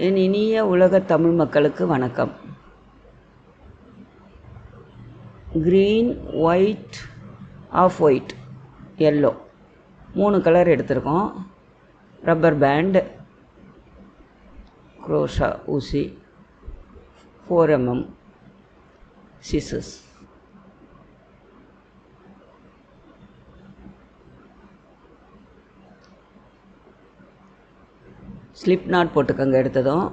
என் இனிய உலக தமிழ் மக்களுக்கு வணக்கம். Green, white, off white, yellow 3 colour எடுத்திருக்கோம். ரப்பர் பேண்ட், க்ரோஷா ஊசி, 4mm சிசர்ஸ். ஸ்லிப் நாட் போட்டுக்கங்க எடுத்ததும்.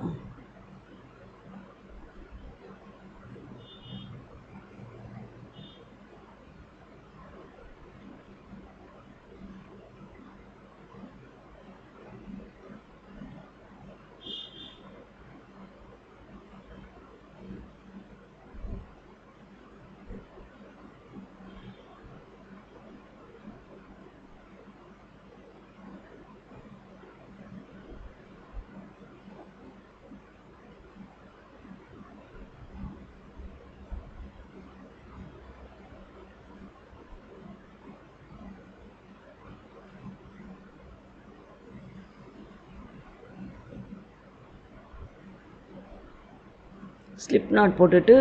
ஸ்லிப் நாட் போட்டுட்டு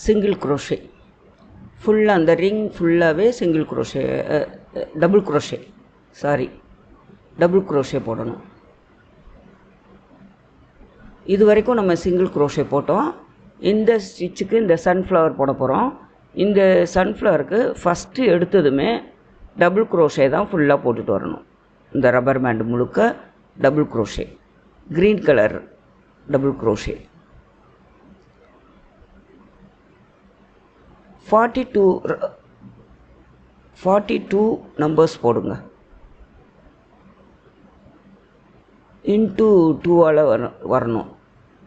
சிங்கிள் குரோஷே ஃபுல்லாக, அந்த ரிங் ஃபுல்லாகவே சிங்கிள் குரோஷே, டபுள் குரோஷே போடணும். இது வரைக்கும் நம்ம சிங்கிள் குரோஷே போட்டோம். இந்த ஸ்டிச்சுக்கு இந்த சன்ஃப்ளவர் போட போகிறோம். இந்த சன்ஃப்ளவருக்கு ஃபஸ்ட்டு எடுத்ததுமே டபுள் குரோஷே தான் ஃபுல்லாக போட்டுட்டு வரணும். இந்த ரப்பர் பேண்டு முழுக்க double crochet, green colour double crochet. 42 numbers போடுங்க. இன்ட்டு 2ஆல் வரணும்,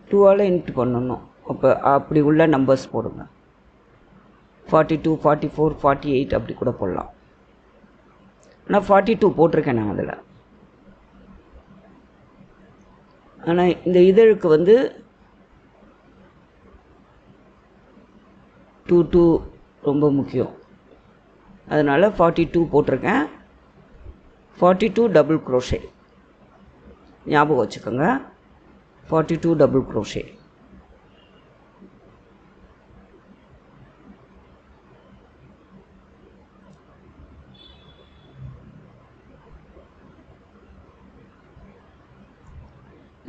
2ஆல் இன்ட்டு பண்ணணும். அப்போ அப்படி உள்ள நம்பர்ஸ் போடுங்க. 42, 44, 48 அப்படி கூட போடலாம். ஆனால் 42 போட்டிருக்கேன் நான் அதில். ஆனால் இந்த இதழுக்கு வந்து 2 ரொம்ப முக்கியம். அதனால் 42 போட்டிருக்கேன். 42 டபுள் குரோஷே ஞாபகம் வச்சுக்கோங்க. 42 டபுள் குரோஷே.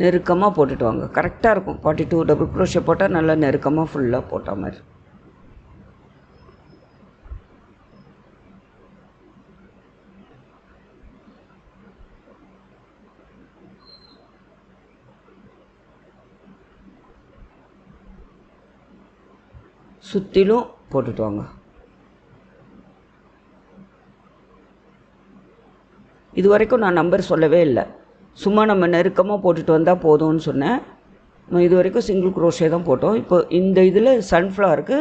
நெருக்கமாக போட்டுட்டு வாங்க, கரெக்டாக இருக்கும். 42 டபுள் குரோஷே போட்டால் நல்லா நெருக்கமாக ஃபுல்லாக போட்ட மாதிரி. சுற்றிலும் போட்டுட்டு வாங்க. இது வரைக்கும் நான் நம்பர் சொல்லவே இல்லை, சும்மா நம்ம நெருக்கமாக போட்டுட்டு வந்தால் போதும்னு சொன்னேன். இது வரைக்கும் சிங்கிள் குரோஷே தான் போட்டோம். இப்போ இந்த இதில் சன்ஃப்ளவருக்கு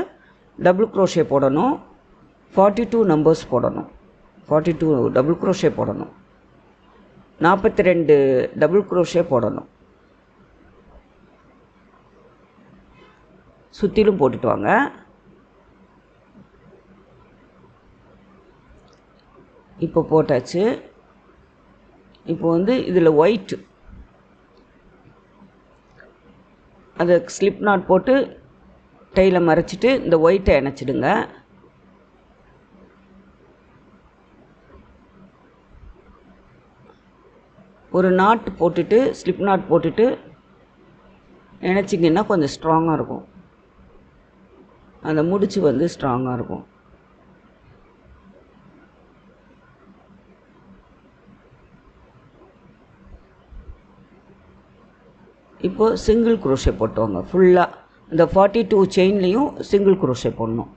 டபுள் குரோஷே போடணும். 42 நம்பர்ஸ் போடணும். 42 டபுள் குரோஷே போடணும். 42 டபுள் குரோஷே போடணும். சுற்றிலும் போட்டுட்டு வாங்க. இப்போ போட்டாச்சு. இப்போ வந்து இதில் ஒயிட், அதை ஸ்லிப் நாட் போட்டு டையில் மறைச்சிட்டு இந்த ஒயிட்டை இணைச்சிடுங்க. ஒரு நாட் போட்டுட்டு, ஸ்லிப் நாட் போட்டுட்டு இணைச்சிங்கன்னா கொஞ்சம் ஸ்ட்ராங்காக இருக்கும். அந்த முடிச்சு வந்து ஸ்ட்ராங்காக இருக்கும். இப்போது சிங்கிள் குரோஷே போட்டுவாங்க ஃபுல்லாக. இந்த 42 செயின்லேயும் சிங்கிள் குரோஷே போடணும்.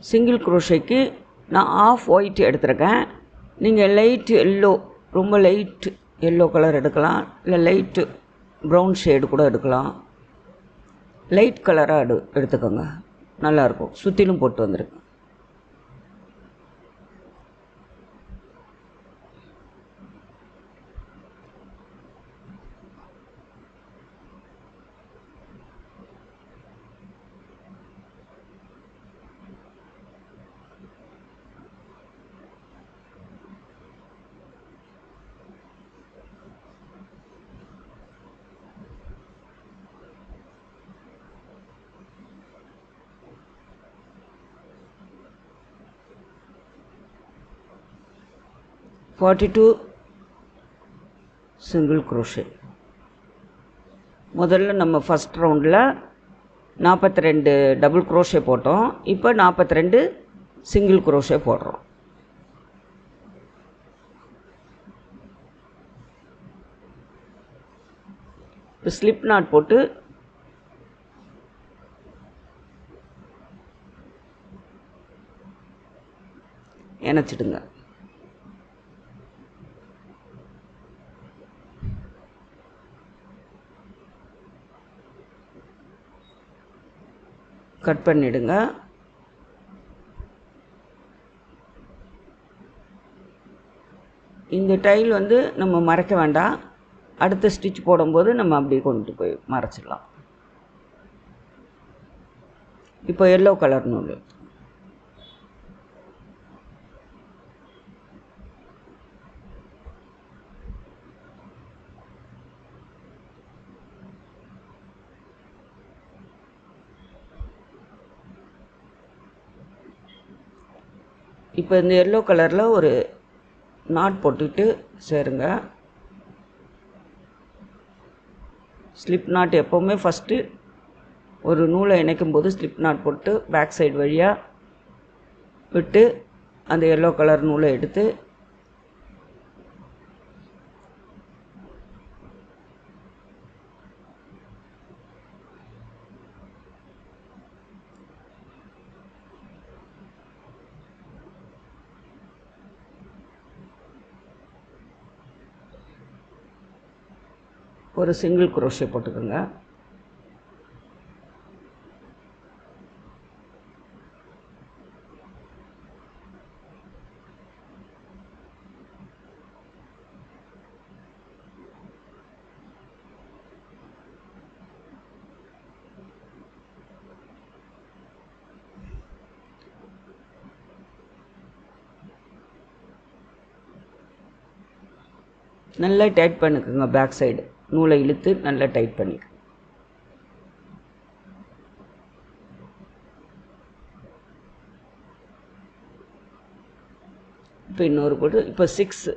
சிங்கிள் குரோஷேக்கு நான் ஆஃப் ஒயிட் எடுத்துருக்கேன். நீங்கள் லைட் எல்லோ, ரொம்ப லைட் எல்லோ கலர் எடுக்கலாம், இல்லை லைட்டு ப்ரௌன் ஷேடு கூட எடுக்கலாம். லைட் கலராக எடுத்துக்கோங்க, நல்லாயிருக்கும். சுற்றிலும் போட்டு வந்துருக்கு. $42 சிங்கிள் குரோஷே. முதல்ல நம்ம ஃபஸ்ட் ரவுண்டில் 42 டபுள் குரோஷே போட்டோம். இப்போ 42 சிங்கிள் குரோஷே போடுறோம். இப்போ ஸ்லிப் நாட் போட்டு இணைச்சிடுங்க. கட் பண்ணிவிடுங்க. இந்த டைல் வந்து நம்ம மறைக்க வேண்டாம், அடுத்த ஸ்டிச் போடும்போது நம்ம அப்படியே கொண்டு போய் மறைச்சிடலாம். இப்போ எல்லோ கலர் நூல் இப்போ இந்த எல்லோ கலரில் ஒரு நாட் போட்டுக்கிட்டு சேருங்க. ஸ்லிப் நாட் எப்போவுமே ஃபஸ்ட்டு ஒரு நூலை இணைக்கும் போது ஸ்லிப் நாட் போட்டு பேக் சைடு வழியாக விட்டு அந்த எல்லோ கலர் நூலை எடுத்து ஒரு சிங்கிள் குரோஷே போட்டுக்கோங்க. நல்லா டைட் பண்ணிக்கோங்க. பேக் சைடு நூலை இழுத்து நல்லா டைட் பண்ணிக்க. இப்போ இன்னொரு போட்டு இப்போ 6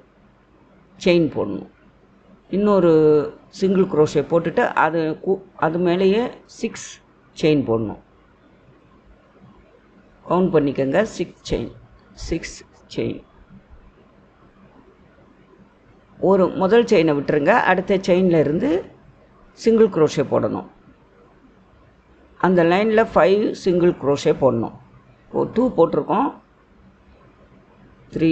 செயின் போடணும். இன்னொரு சிங்கிள் குரோஷே போட்டுட்டு அது மேலேயே 6 செயின் போடணும். கவுண்ட் பண்ணிக்கோங்க. 6 செயின். ஒரு முதல் செயினை விட்டுருங்க, அடுத்த செயினில் இருந்து சிங்கிள் குரோஷே போடணும். அந்த லைனில் 5 சிங்கிள் குரோஷே போடணும். 2 போட்டிருக்கோம். 3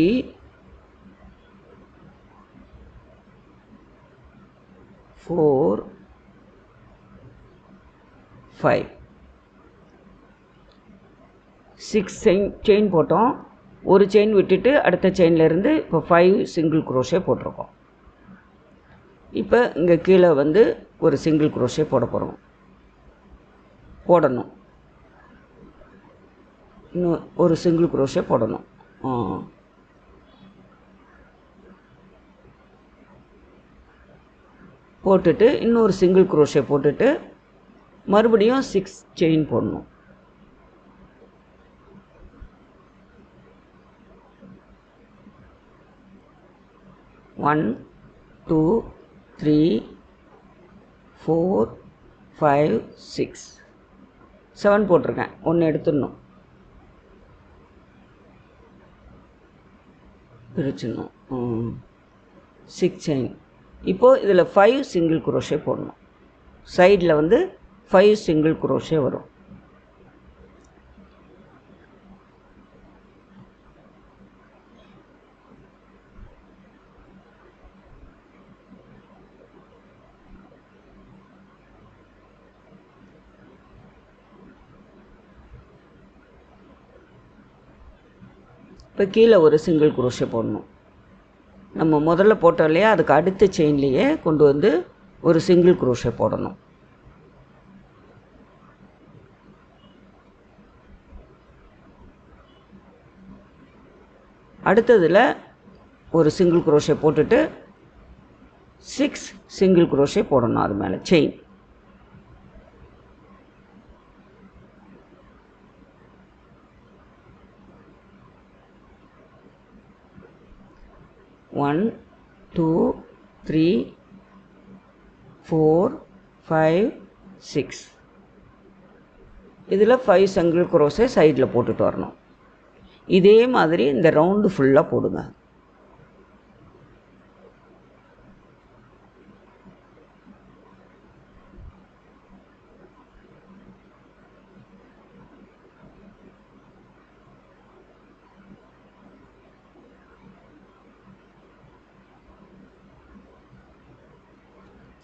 4 5 6 செயின் போட்டோம். ஒரு செயின் விட்டுட்டு அடுத்த செயினில் இருந்து இப்போ 5 சிங்கிள் குரோஷே போட்டிருக்கோம். இப்போ இங்கே கீழே வந்து ஒரு சிங்கிள் குரோஷே போடணும். இன்னும் ஒரு சிங்கிள் குரோஷே போடணும். போட்டுட்டு இன்னொரு சிங்கிள் குரோஷே போட்டுட்டு மறுபடியும் 6 செயின் போடணும். ஒன் 2 3 4 5 6 7 போட்டிருக்கேன். 1 எடுத்துடணும், பிரிச்சிடணும். 6 செயின். இப்போது இதில் 5 சிங்கிள் குரோஷே போடணும். சைடில் வந்து 5 சிங்கிள் குரோஷே வரும். இப்போ கீழே ஒரு சிங்கிள் குரோஷே போடணும். நம்ம முதல்ல போட்டோம் இல்லையா, அதுக்கு அடுத்த செயின்லேயே கொண்டு வந்து ஒரு சிங்கிள் குரோஷே போடணும். அடுத்ததில் ஒரு சிங்கிள் குரோஷே போட்டுட்டு 6 சிங்கிள் குரோஷே போடணும். அது மேலே செயின். ஒன் 2 3 4 5 6. இதில் 5 சிங்கிள் குரோஷே சைடில் போட்டுட்டு வரணும். இதே மாதிரி இந்த ரவுண்டு ஃபுல்லாக போடுங்க.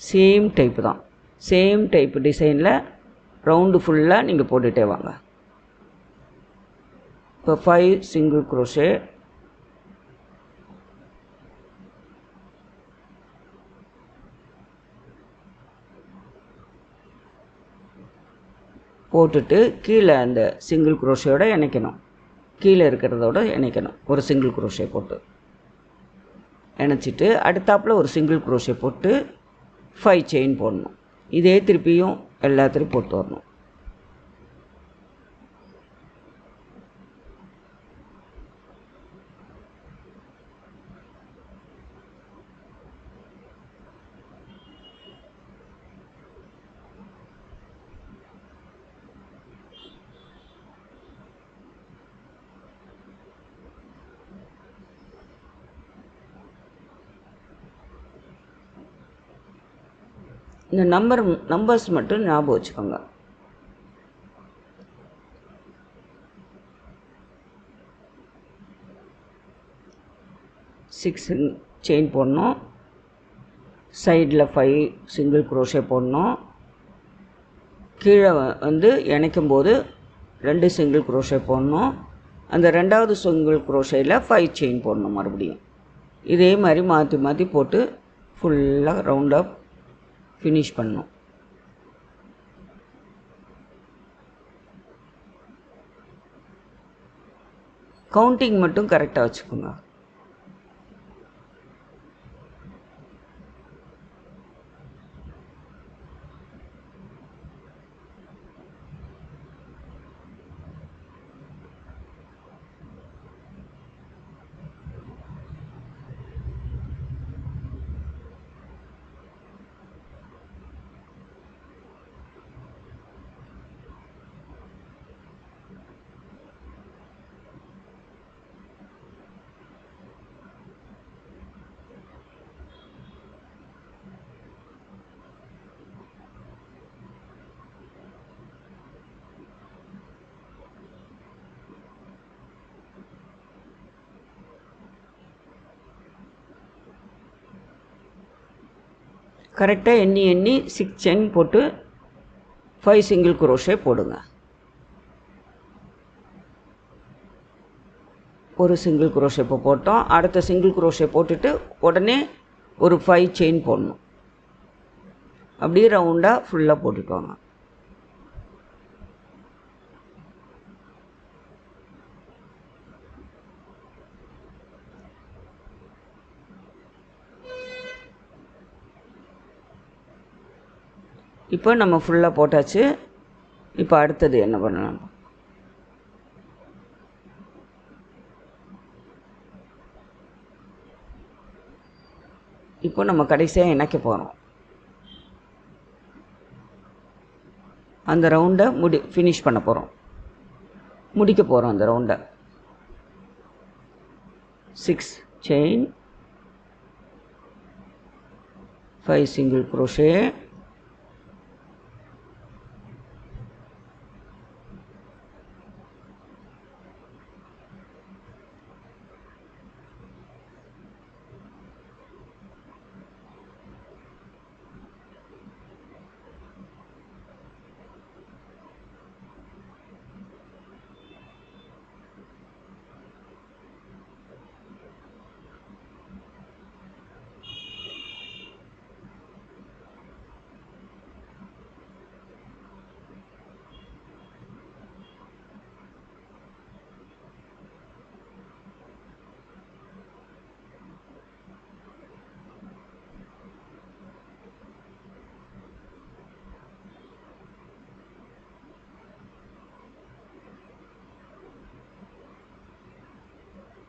சேம் டைப்பு தான். சேம் டைப்பு டிசைனில் ரவுண்டு ஃபுல்லாக நீங்கள் போட்டுகிட்டே வாங்க. இப்போ 5 சிங்கிள் குரோஷே, போட்டுட்டு கீழே அந்த சிங்கிள் குரோஷேயோட இணைக்கணும். கீழே இருக்கிறதோட இணைக்கணும். ஒரு சிங்கிள் குரோஷே போட்டு இணைச்சிட்டு அடுத்தாப்பில் ஒரு சிங்கிள் குரோஷே போட்டு 5 செயின் போடணும். இதே திருப்பியும் எல்லாத்துலேயும் போட்டு வரணும். இந்த நம்பர்ஸ் மட்டும் ஞாபகம் வச்சுக்கோங்க. சிக்ஸ் செயின் போடணும். சைடில் 5 சிங்கிள் குரோஷே போடணும். கீழே வந்து இணைக்கும் போது 2 சிங்கிள் குரோஷே போடணும். அந்த ரெண்டாவது சிங்கிள் குரோஷேயில் 5 செயின் போடணும் மறுபடியும். இதே மாதிரி மாற்றி மாற்றி போட்டு ஃபுல்லாக ரவுண்டாக ஃபினிஷ் பண்ணணும். கவுண்டிங் மட்டும் கரெக்டாக வச்சுக்கோங்க. கரெக்டாக எண்ணி 6 செயின் போட்டு 5 சிங்கிள் குரோஷே போடுங்க. ஒரு சிங்கிள் குரோஷே இப்போ போட்டோம். அடுத்த சிங்கிள் குரோஷே போட்டுட்டு உடனே ஒரு 5 செயின் போடணும். அப்படியே ரவுண்டாக ஃபுல்லாக போட்டுட்டு வாங்க. இப்போ நம்ம ஃபுல்லாக போட்டாச்சு. இப்போ அடுத்தது என்ன பண்ணலாம்? இப்போ நம்ம கடைசியாக இணைக்க போகிறோம். அந்த ரவுண்டை ஃபினிஷ் பண்ண போகிறோம். முடிக்க போகிறோம் அந்த ரவுண்டை. 6 chain, 5 single crochet,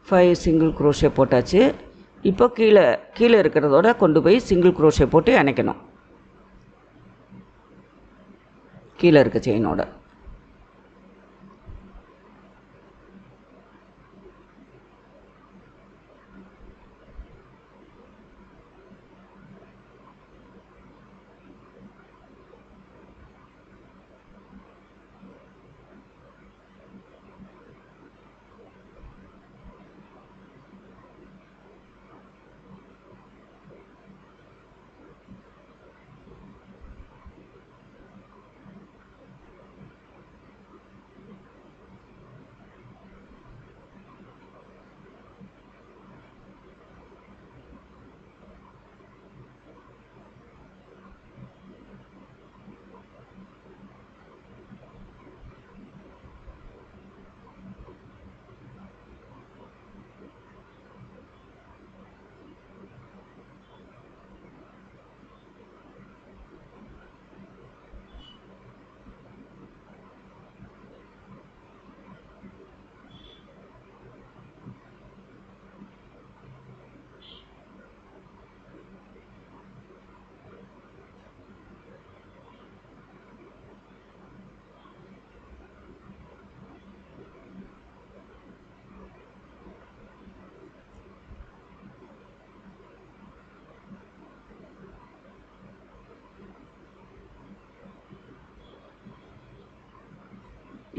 5 single crochet போட்டாச்சு. இப்போ கீழே இருக்கிறதோட கொண்டு போய் சிங்கிள் க்ரோஷே போட்டு இணைக்கணும் கீழே இருக்க செயினோட.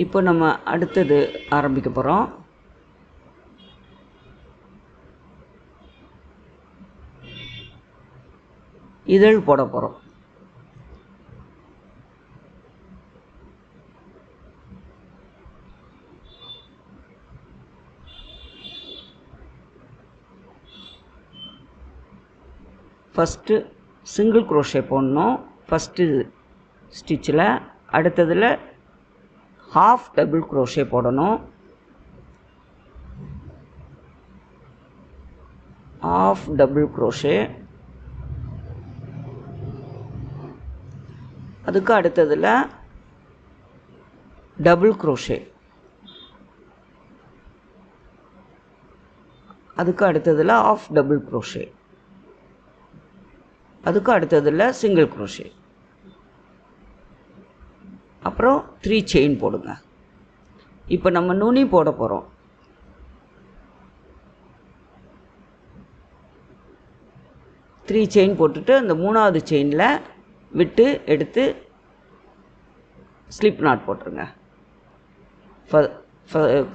இப்போ நம்ம அடுத்தது ஆரம்பிக்க போகிறோம். இதழ் போட போகிறோம். ஃபஸ்ட்டு சிங்கிள் க்ரோஷே போடணும் ஃபஸ்ட்டு ஸ்டிச்சில். அடுத்ததில் ஹாஃப் டபுள் க்ரோஷே போடணும். Half double crochet. அதுக்கு அடுத்ததில் டபுள் க்ரோஷே. அதுக்கு அடுத்ததில் ஹாஃப் டபுள் க்ரோஷே. அதுக்கு அடுத்ததில் சிங்கிள் க்ரோஷே. அப்புறம் 3 செயின் போடுங்க. இப்போ நம்ம நுனி போட போகிறோம். த்ரீ செயின் போட்டுட்டு அந்த 3வது செயினில் விட்டு எடுத்து ஸ்லிப் நாட் போட்டுருங்க.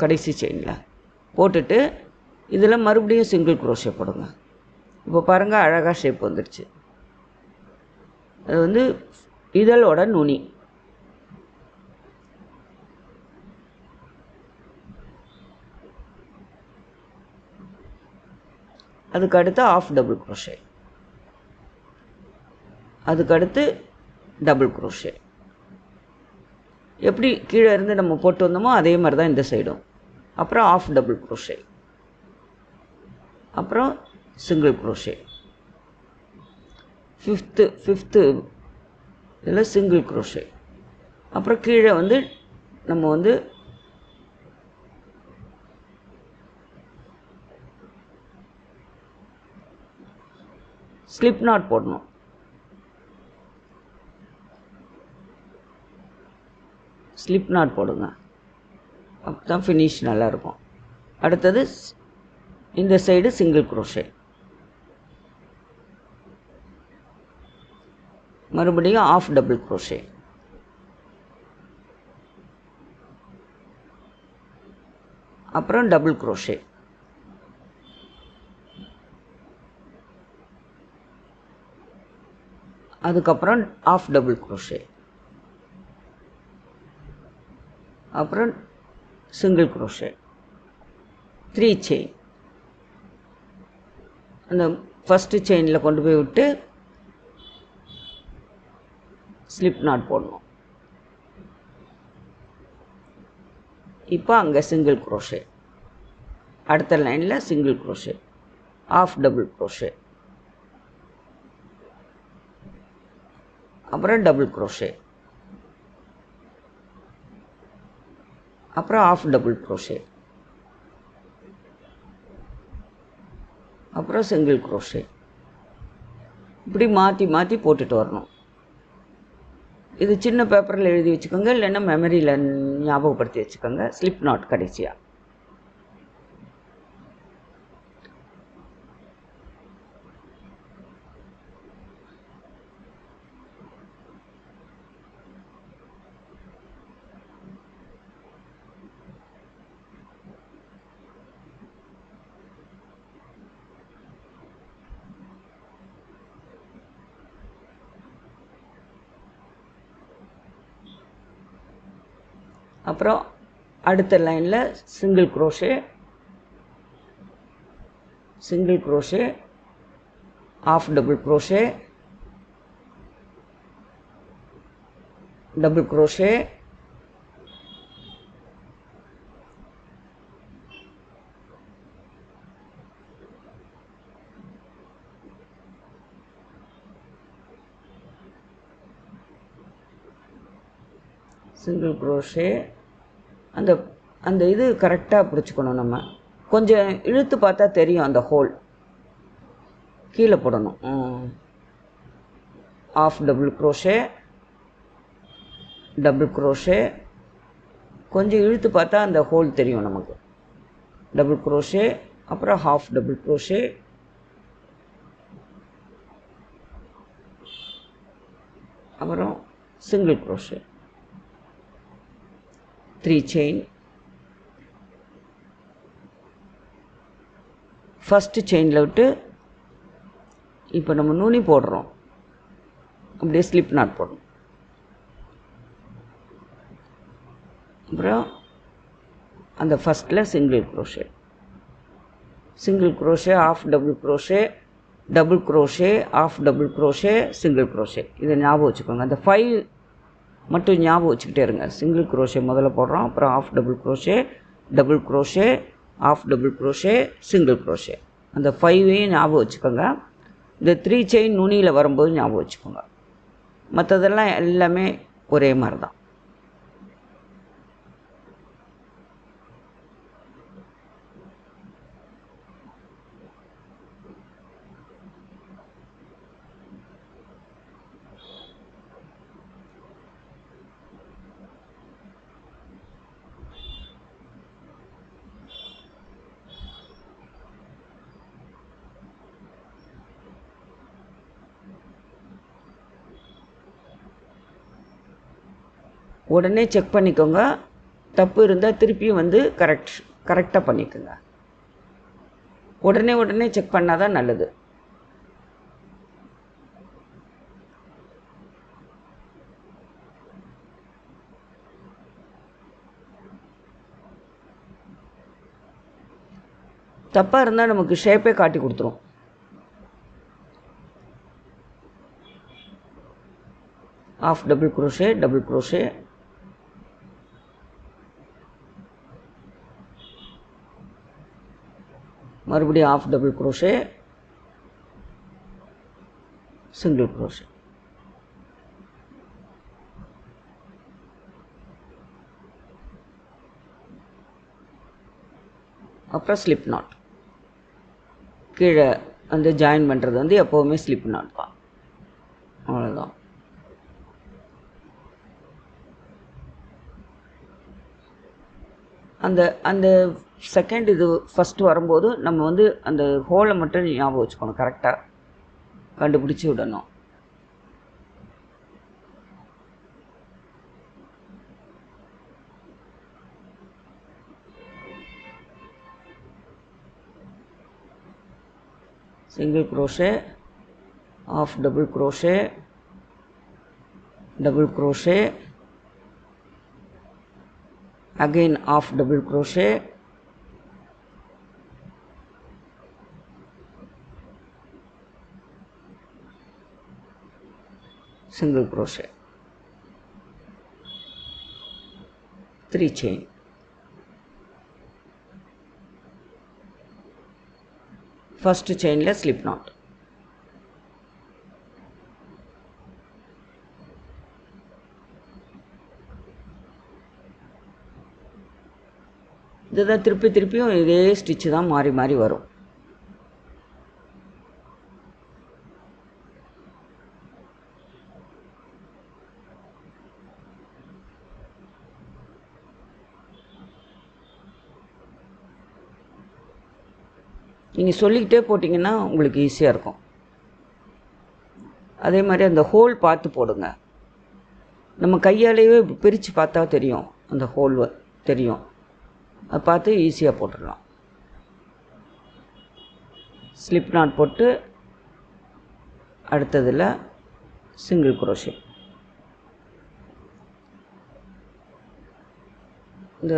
கடைசி செயினில் போட்டுட்டு இதில் மறுபடியும் சிங்கிள் க்ரோஷே போடுங்க. இப்போ பாருங்கள், அழகாக ஷேப் வந்துடுச்சு. அது வந்து இதழோட நுனி. அதுக்கு அடுத்து ஹாஃப் டபுள் க்ரோஷே. அதுக்கு அடுத்து டபுள் க்ரோஷே. எப்படி கீழே இருந்து நம்ம போட்டு வந்தோமோ அதே மாதிரி தான் இந்த சைடும். அப்புறம் ஹாஃப் டபுள் க்ரோஷே. அப்புறம் சிங்கிள் க்ரோஷே. ஃபிஃப்த்து இதில் சிங்கிள் க்ரோஷே. அப்புறம் கீழே வந்து நம்ம வந்து ஸ்லிப் நாட் போடணும். ஸ்லிப் நாட் போடுங்க, அப்போ தான் ஃபினிஷ் நல்லாயிருக்கும். அடுத்தது இந்த சைடு சிங்கிள் க்ரோஷே. மறுபடியும் ஹாஃப் டபுள் க்ரோஷே. அப்புறம் டபுள் க்ரோஷே. அதுக்கப்புறம் ஹாஃப் டபுள் க்ரோஷே. அப்புறம் சிங்கிள் க்ரோஷே. 3 செயின். அந்த ஃபஸ்ட்டு செயினில் கொண்டு போய் விட்டு ஸ்லிப் நாட் போடணும். இப்போ அங்கே சிங்கிள் க்ரோஷே. அடுத்த லைனில் single crochet, half double crochet. அப்புறம் டபுள் க்ரோஷே. அப்புறம் ஹாஃப் டபுள் க்ரோஷே. அப்புறம் சிங்கிள் க்ரோஷே. இப்படி மாற்றி மாற்றி போட்டுட்டு வரணும். இது சின்ன பேப்பரில் எழுதி வச்சுக்கோங்க, இல்லைன்னா மெமரியில் ஞாபகப்படுத்தி வச்சுக்கோங்க. ஸ்லிப் நாட் கடைசியாக. அப்புறம் அடுத்த லைனில் single crochet, single crochet, half double crochet, double crochet, single crochet. அந்த அந்த இது கரெக்டாக பிடிச்சிக்கணும். நம்ம கொஞ்சம் இழுத்து பார்த்தா தெரியும் அந்த ஹோல். கீழே போடணும். Half double crochet, double crochet. கொஞ்சம் இழுத்து பார்த்தா அந்த ஹோல் தெரியும் நமக்கு. டபுள் க்ரோஷே, அப்புறம் ஹாஃப் டபுள் க்ரோஷே, அப்புறம் சிங்கிள் க்ரோஷே, 3 செயின். ஃபஸ்ட்டு செயினில் விட்டு இப்போ நம்ம நுனி போடுறோம், அப்படியே ஸ்லிப் நாட் போடணும். அப்புறம் அந்த ஃபஸ்ட்டில் single crochet, single crochet, half double crochet, double crochet, half double crochet, single crochet. இதை ஞாபகம் வச்சுக்கோங்க. அந்த 5 மட்டும் ஞாபகம் வச்சுக்கிட்டே இருங்க. சிங்கிள் க்ரோஷே முதல்ல போடுறோம், அப்புறம் half double crochet, double crochet, half double crochet, single crochet. அந்த 5ஐயும் ஞாபகம் வச்சுக்கோங்க. இந்த 3 செயின் நுனியில் வரும்போது ஞாபகம் வச்சுக்கோங்க. மற்றதெல்லாம் எல்லாமே ஒரே மாதிரி தான். உடனே செக் பண்ணிக்கோங்க. தப்பு இருந்தால் திருப்பியும் வந்து கரெக்டாக பண்ணிக்கோங்க. உடனே செக் பண்ணால் தான் நல்லது. தப்பாக இருந்தால் நமக்கு ஷேப்பே காட்டி கொடுத்துரும். Half double crochet, double crochet, மறுபடியும் half double crochet, single crochet. அப்புறம் ஸ்லிப் நாட். கீழே வந்து ஜாயின் பண்ணுறது வந்து எப்போவுமே ஸ்லிப் நாட் தான். அவ்வளோதான். அந்த அந்த செகண்ட் இது ஃபஸ்ட்டு வரும்போது நம்ம வந்து அந்த ஹோலை மட்டும் ஞாபகம் வச்சுக்கணும். கரெக்டாக கண்டுபிடிச்சி விடணும். Single crochet, half double crochet, double crochet, again half double crochet, single crochet, 3 chain. First chain la slip knot. இதுதான் திருப்பியும் இதே ஸ்டிச்சு தான் மாறி மாறி வரும். நீங்கள் சொல்லிக்கிட்டே போட்டிங்கன்னா உங்களுக்கு ஈஸியாக இருக்கும். அதே மாதிரி அந்த ஹோல் பார்த்து போடுங்க. நம்ம கையாலேயே பிரித்து பார்த்தா தெரியும், அந்த ஹோல் தெரியும். அதை பார்த்து ஈஸியாக போட்டுடலாம். ஸ்லிப் நாட் போட்டு அடுத்ததில் சிங்கிள் குரோஷே. இந்த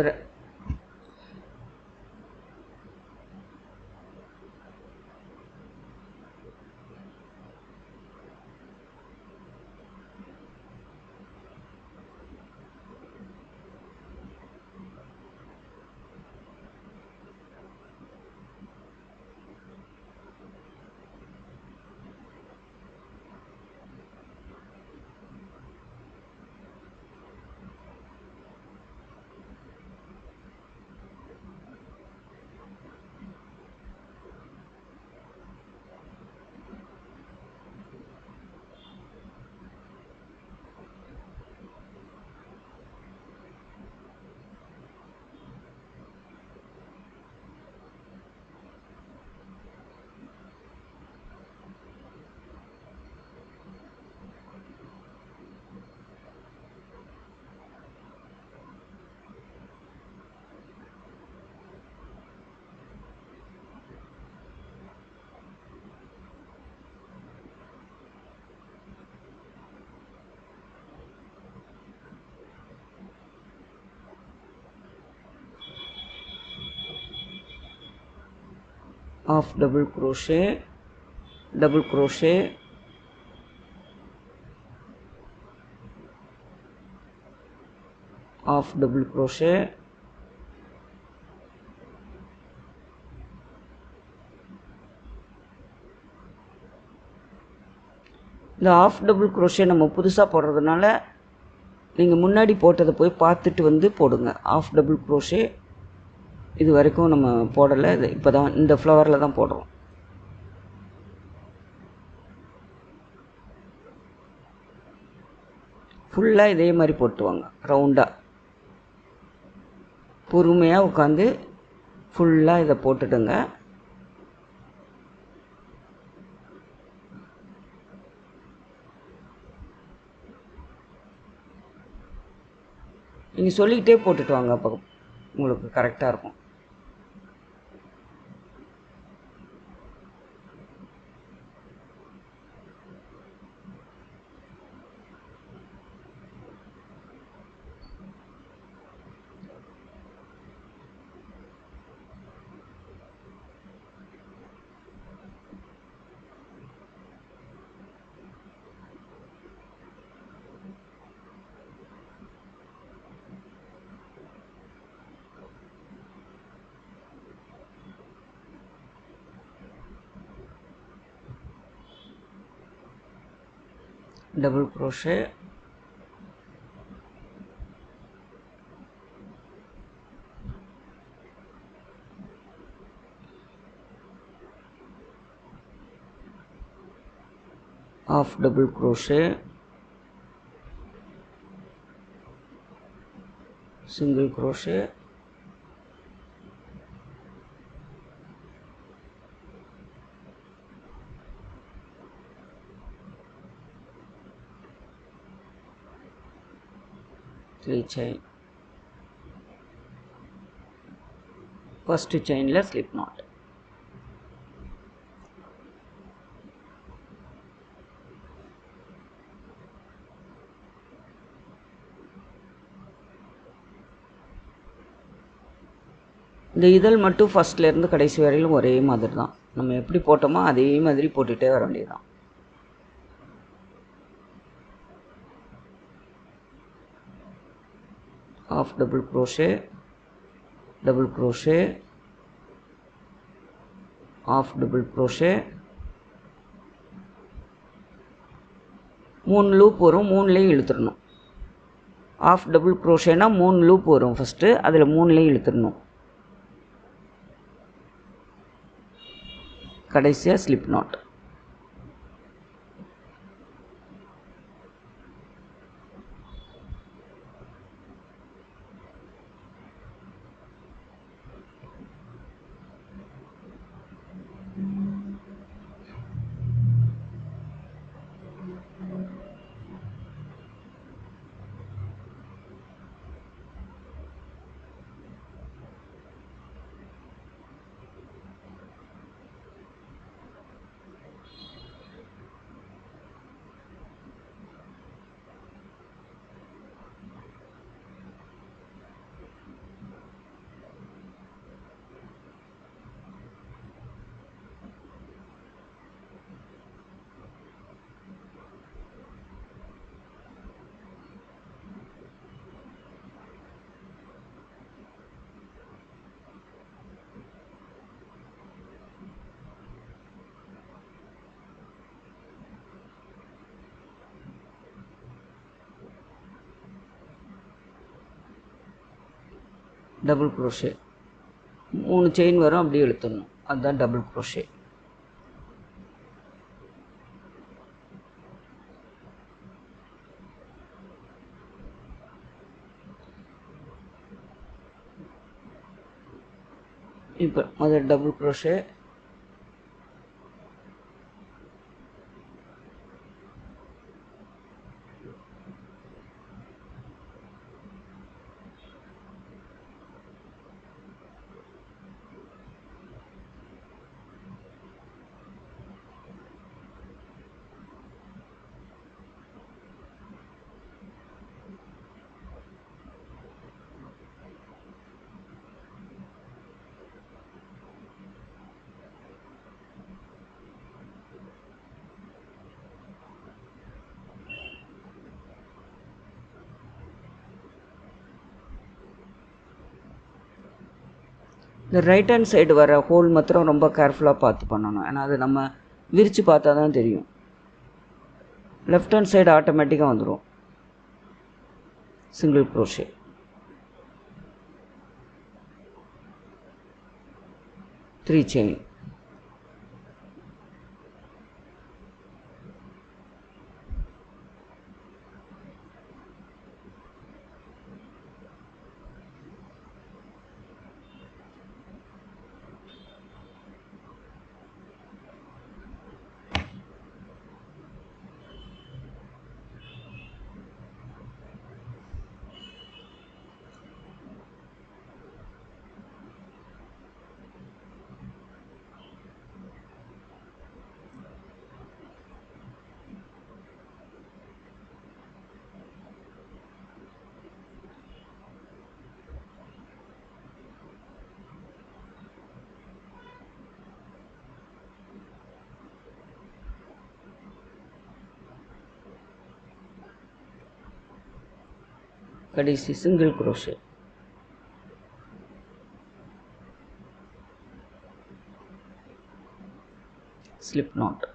half double crochet, double crochet, half double crochet, இந்த half double crochet நம்ம புதுசாக போடுறதுனால நீங்கள் முன்னாடி போட்டதை போய் பார்த்துட்டு வந்து போடுங்க. half double crochet இது வரைக்கும் நம்ம போடலை, இது இப்போ தான் இந்த ஃப்ளவரில் தான் போடுறோம். ஃபுல்லாக இதே மாதிரி போட்டுவாங்க, ரவுண்டாக பொறுமையாக உட்காந்து ஃபுல்லாக இதை போட்டுடுங்க. நீங்கள் சொல்லிக்கிட்டே போட்டுட்டு வாங்க, அப்போ உங்களுக்கு கரெக்டாக இருக்கும். double crochet, half double crochet, single crochet, three chain, first chain la slip knot. இந்த இதழ் மட்டும் ஃபஸ்ட்ல இருந்து கடைசி வரையிலும் ஒரே மாதிரி தான், நம்ம எப்படி போட்டோமோ அதே மாதிரி போட்டுகிட்டே வர வேண்டியதுதான். half double crochet, double crochet, half double crochet, 3 loop வரும், 3லேயும் இழுத்துடணும். half double crochetனா 3 லூப் வரும் ஃபஸ்ட்டு, அதில் 3லேயும் இழுத்துடணும். கடைசியாக slip not. Double crochet 3 chain வரும், அப்படியே இழுத்துடணும். அதுதான் டபுள் க்ரோஷே. இப்போ முதல் டபுள் க்ரோஷே, இந்த ரைட் ஹேண்ட் சைடு வர ஹோல் மாத்திரம் ரொம்ப கேர்ஃபுல்லாக பார்த்து பண்ணணும். ஏன்னா அது நம்ம விரித்து பார்த்தா தான் தெரியும். லெஃப்ட் ஹேண்ட் சைடு ஆட்டோமேட்டிக்காக வந்துடும். சிங்கிள் க்ரோஷே, த்ரீ செயின், கடைசி சிங்கிள் க்ரோஷே. Slip not.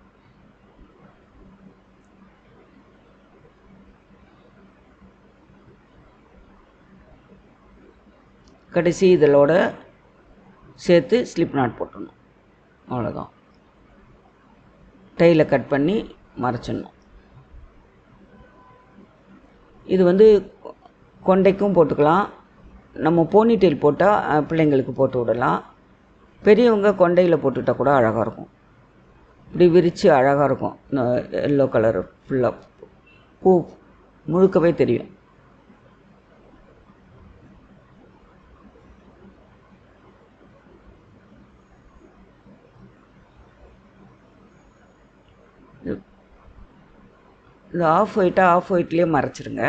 கடைசி இதழோட சேர்த்து ஸ்லிப் நாட் போட்டணும். அவ்வளோதான். டைலை கட் பண்ணி மறைச்சிடணும். இது வந்து கொண்டைக்கும் போட்டுக்கலாம். நம்ம போனிடெயில் போட்டால் பிள்ளைங்களுக்கு போட்டு விடலாம். பெரியவங்க கொண்டையில் போட்டுவிட்டால் கூட அழகாக இருக்கும். இப்படி விரித்து அழகாக இருக்கும். எல்லோ கலர் ஃபுல்லாக பூ முழுக்கவே தெரியும். இது ஆஃப் ஒயிட்டாக ஆஃப் ஒயிட்லேயே மறைச்சிருங்க.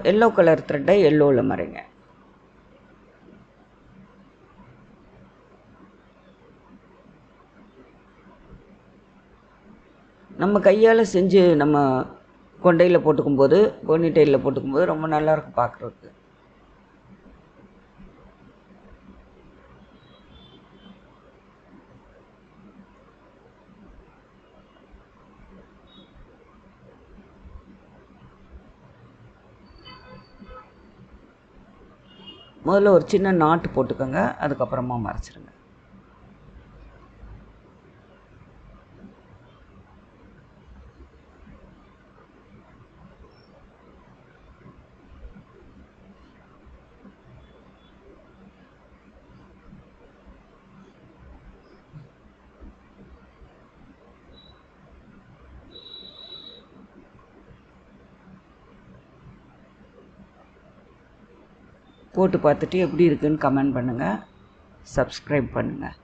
எல்லோ கலர் த்ரெட்டை எல்லோவில் மறைங்க. நம்ம கையால் செஞ்சு நம்ம கொண்டையில் போட்டுக்கும்போது, போனிடெயிலில் போட்டுக்கும்போது ரொம்ப நல்லாயிருக்கும் பார்க்குறதுக்கு. முதல்ல ஒரு சின்ன நாட்டு போட்டுக்கோங்க, அதுக்கப்புறமா மறைச்சிருங்க. போட்டு பார்த்துட்டு எப்படி இருக்குதுன்னு கமெண்ட் பண்ணுங்கள். சப்ஸ்கிரைப் பண்ணுங்கள்.